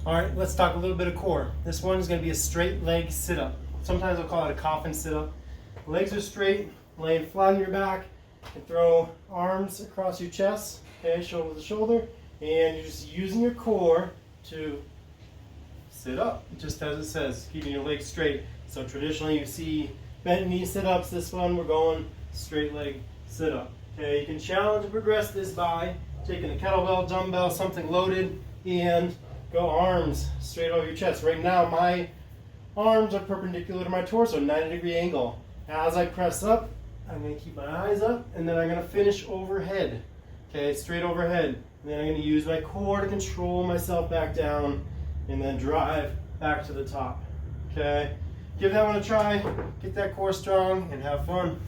All right, let's talk a little bit of core. This one is going to be a straight leg sit-up. Sometimes I'll call it a coffin sit-up. Legs are straight, laying flat on your back, and throw arms across your chest, okay, shoulder to shoulder, and you're just using your core to sit up, just as it says, keeping your legs straight. So traditionally you see bent knee sit-ups. This one we're going straight leg sit-up. Okay, you can challenge and progress this by taking a kettlebell, dumbbell, something loaded, and go arms straight over your chest. Right now my arms are perpendicular to my torso, 90-degree angle. As I press up, I'm going to keep my eyes up, and then I'm going to finish overhead. Okay, straight overhead. And then I'm going to use my core to control myself back down, and then drive back to the top. Okay, give that one a try, get that core strong, and have fun.